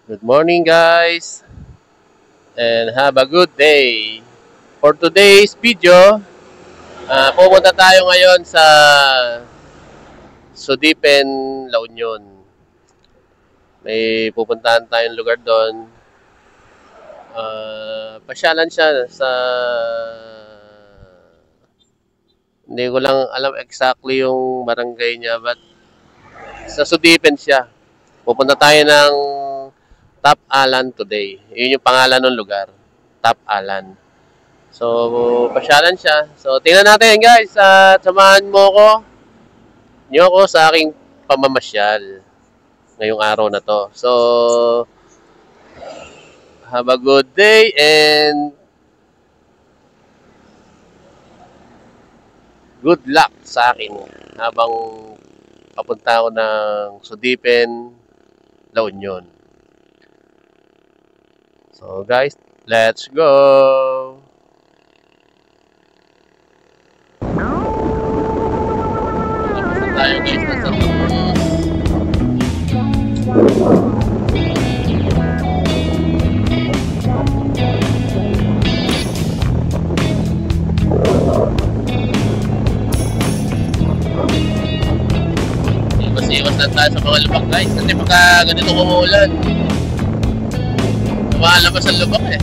Good morning, guys, and have a good day. For today's video, pupunta tayo ngayon sa Sudipen, La Union. May pupuntahan tayong lugar doon. Pasyalan siya sa... Hindi ko lang alam exactly yung barangay niya, but sa Sudipen siya. Pupunta tayo ng Top Alan today. Yun yung pangalan ng lugar. Top Alan. So, pasyalan siya. So, tingnan natin guys. At samahan niyo ako sa aking pamamasyal ngayong araw na to. So, have a good day and good luck sa akin habang papunta ako ng Sudipen, La Union. So guys, let's go! Tayo guys, nasa iwas lang tayo sa mga lubak guys kasi pagka ganito kumuulan lumalabas ang lubak eh.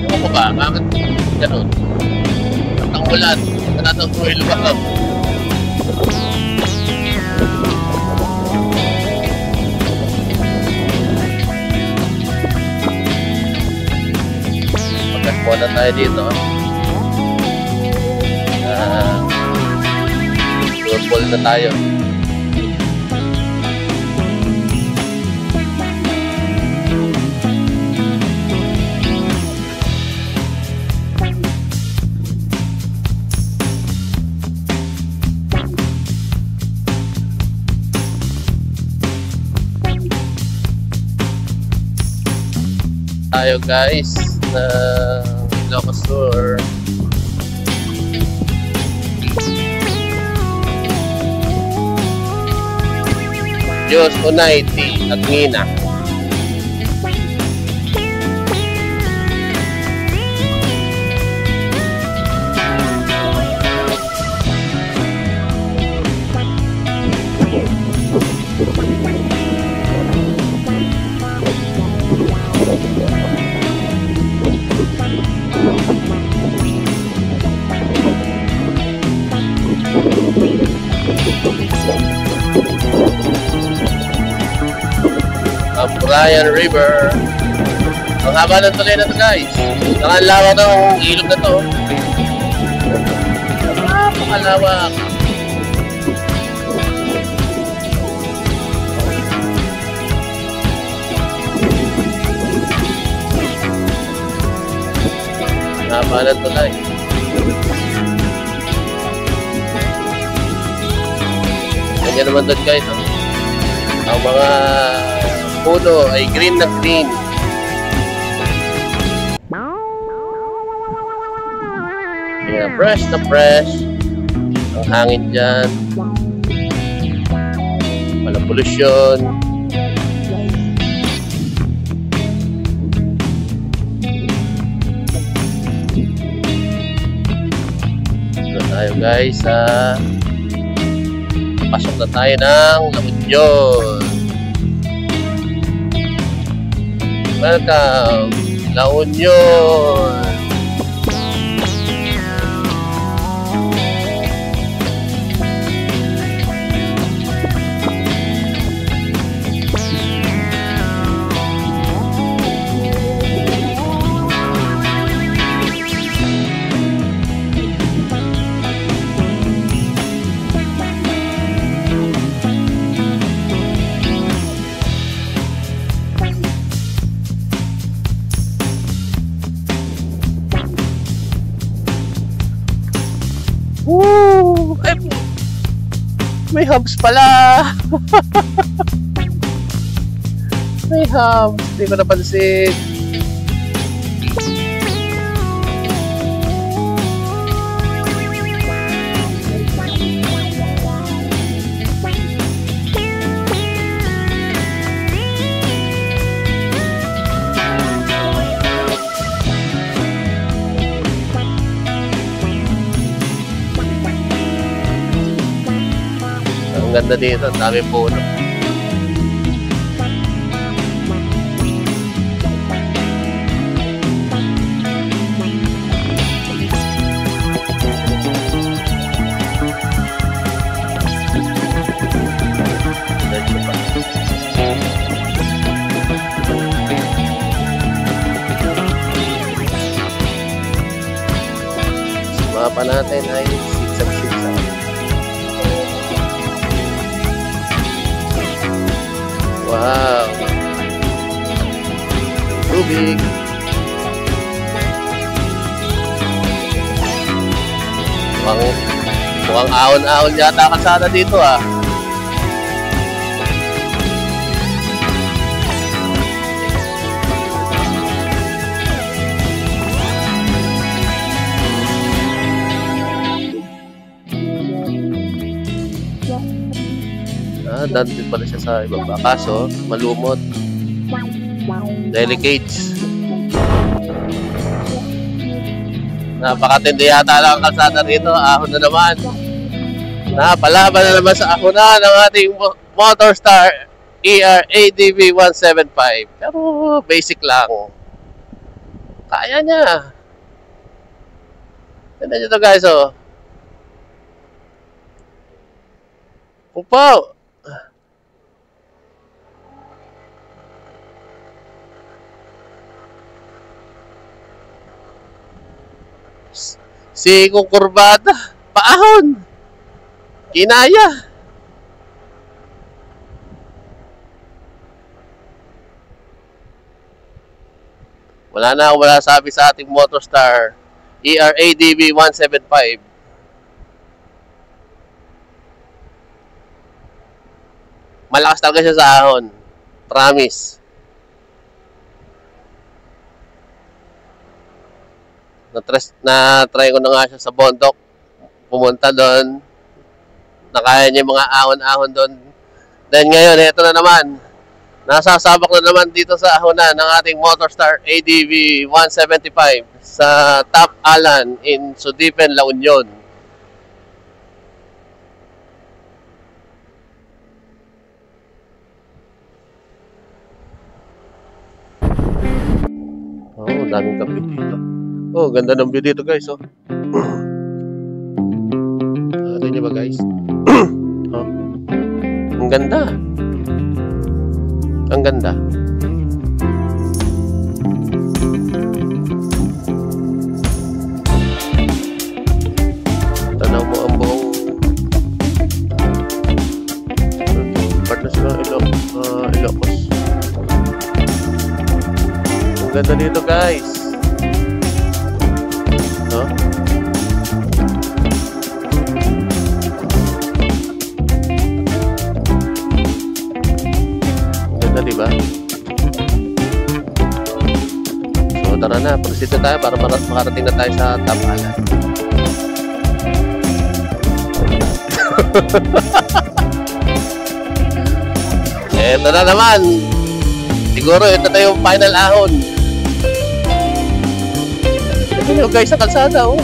Ewan ko ba? Bakit ganun? At ang ulan natataw yung lubak lang. Magkaspo na tayo dito. Turple na tayo. Tayo guys na Ilocos Sur. Diyos United at Nina. Brian River. Ang haba ng tuloy na to guys. Nakanlawak ng ilog na to. Napakalawak. Haba ng tuloy. Ganyan naman doon guys. Ang mga puno ay green na green. Yeah, fresh na fresh. Ang hangin dyan. Walang polusyon. Ito tayo guys pasok na tayo ng La Union. Welcome, La Union. Woo! Ay, may hubs pala. May hubs. Hindi ko napansin. ganda dito, ang dami puno. Mapa natin ay sigsag-sigsag. Wow! Tubig! Mukhang ahon-ahon yata kalsada dito ah. Dandit pala siya sa ibaba. Kaso, malumot. Delicate. Napakatindi yata lang ang kalsada rito. Ahon na naman. Napalaban na naman sa ahonan ng ating Motorstar ER-ADV 175. Pero basic lang. Kaya niya. Tignan nyo ito guys oh. Upaw! Si kukurbada, paahon. Kinaya. Wala na akong masasabi sa ating Motorstar ER-ADV 175. Malakas talaga siya sa ahon. Promise. Na-try ko na nga siya sa bundok. Pumunta doon. Nakaya niya yung mga ahon-ahon doon. Then ngayon, ito na naman. Nasasabak na naman dito sa ahonan ng ating Motorstar ADV 175 sa Top Alan in Sudipen, La Union. Oh, daming kape dito. Oh, ganda ng view dito guys, oh. Ano nyo ba guys? Oh. Ang ganda. Ang ganda. Tanaw mo ang buong part na sila Ilocos. Ang ganda dito guys. No? Ganda diba? So tara na, proceed na tayo para makarating na tayo sa Top Alan. Eto na naman. Siguro ito na yung final ahon. Ito nyo guys sa kalsada oh.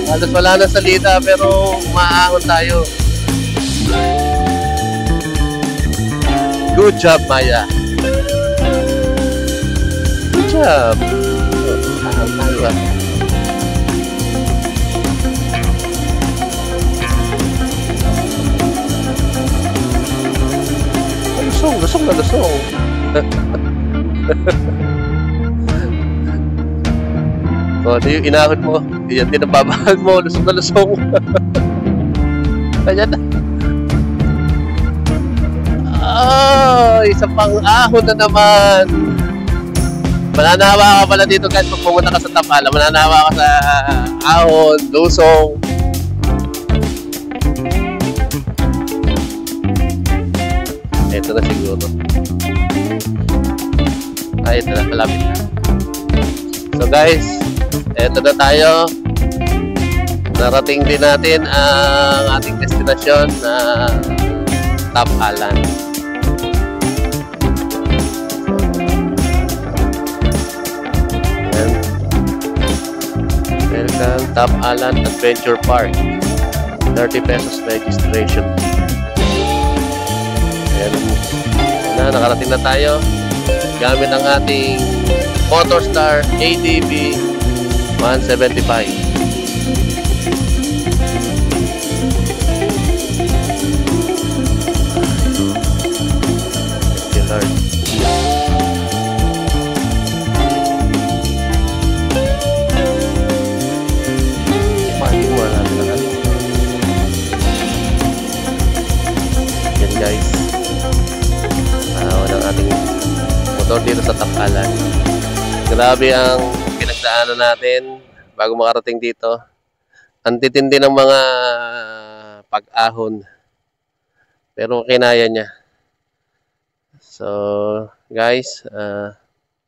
Halos wala na salita pero maahon tayo. Good job Maya. Good job. Diba? Lusong na lusong. O, ito yung inahon mo. Yan din ang babahal mo. Lusong na lusong. Ayan na. Oh, isang pang-ahon na naman. Mananawa ka pala dito guys pag pumunta ka sa Top Alan. Mananawa ka sa ahon, lusong. Ito na siguro. Ay, ito na. Malapit na. So guys, ito na tayo. Narating din natin ang ating destinasyon na Top Alan. Welcome, Top Alan Adventure Park. 30 pesos registration. Ayan na, nakarating na tayo. Gamit ang ating Motorstar ADV 175. Lord. Parking mo natin na natin. Yan guys. Ang ating motor dito sa Top Alan. Grabe ang pinagdaanan natin bago makarating dito. Ang titindi ng mga pag-ahon. Pero kinaya niya. So, guys,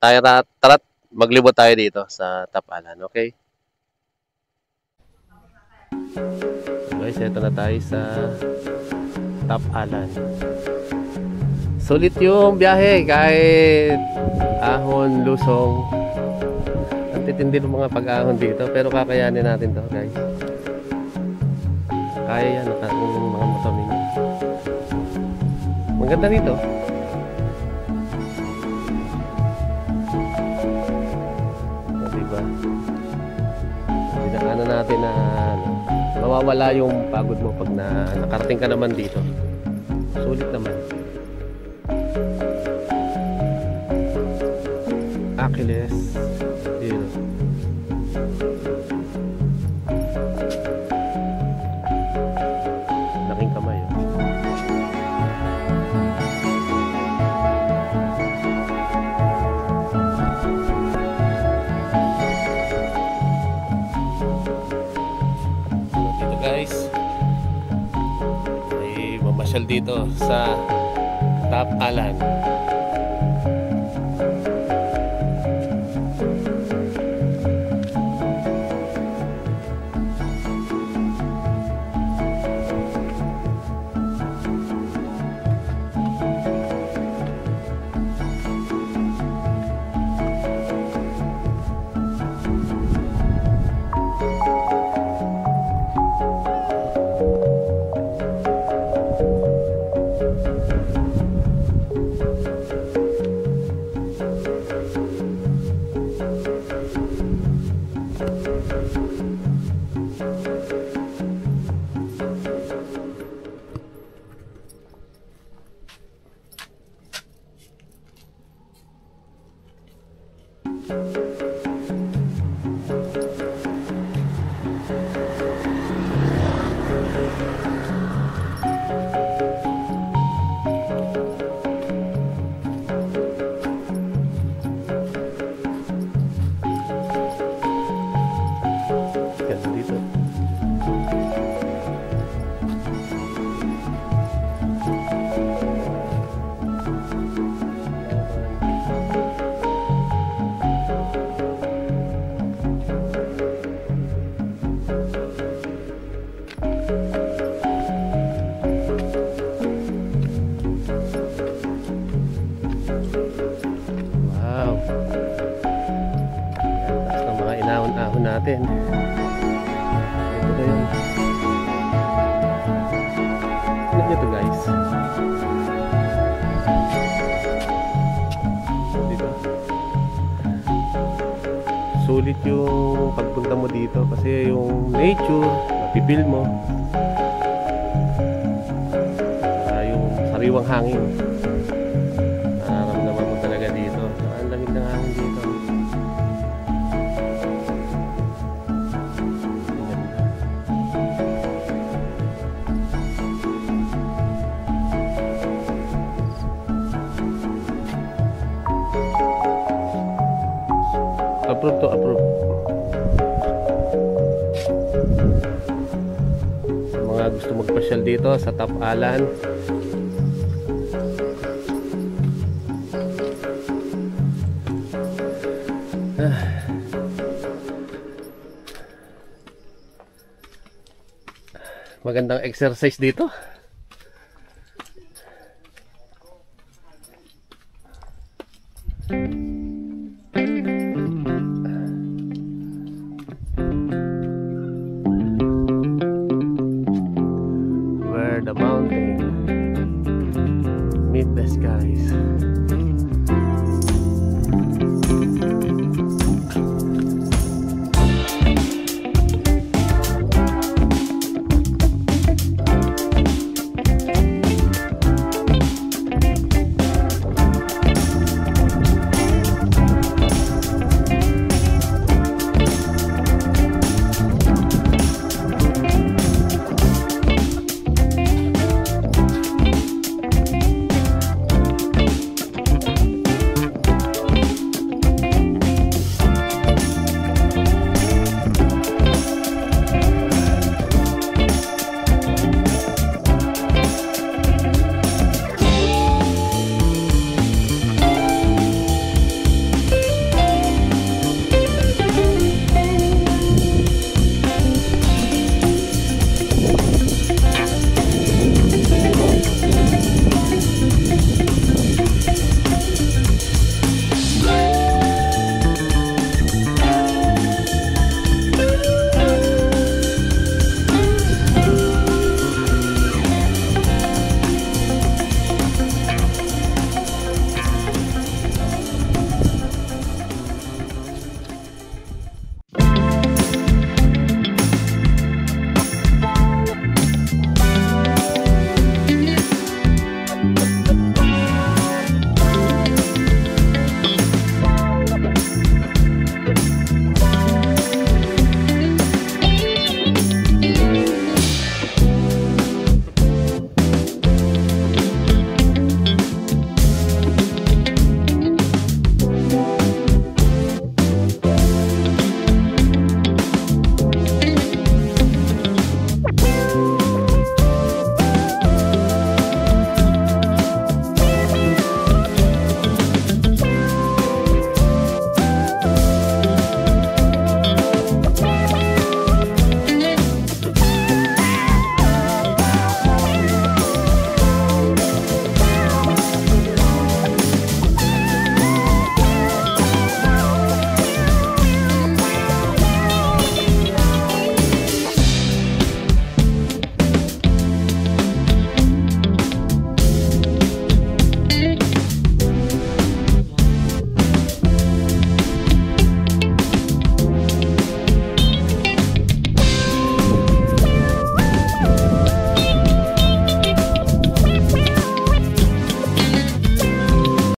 tara't maglibot tayo dito sa Top Alan, okay? So guys, ito na tayo sa Top Alan. Sulit yung biyahe kahit ahon, lusong. Ang titindi ng mga pag-ahon dito, pero kakayanin natin to, guys. Kaya yan, mga motor ninyo. Maganda dito. Ano natin na mawawala yung pagod mo pag nakarating ka naman dito. Sulit naman. Achilles dito. Laking kamay. Guys, ay mamasyal dito sa Top Alan. Natin. Ito na yun. Tignan nyo to guys. Dito. Sulit yung pagpunta mo dito kasi yung nature, mapipil mo. Yung sariwang hangin. Nararamdaman mo talaga dito. Ang lamig ng hangin dito. Approve to approve. Sa mga gusto magpasyal dito sa Top Alan, magandang exercise dito. guys.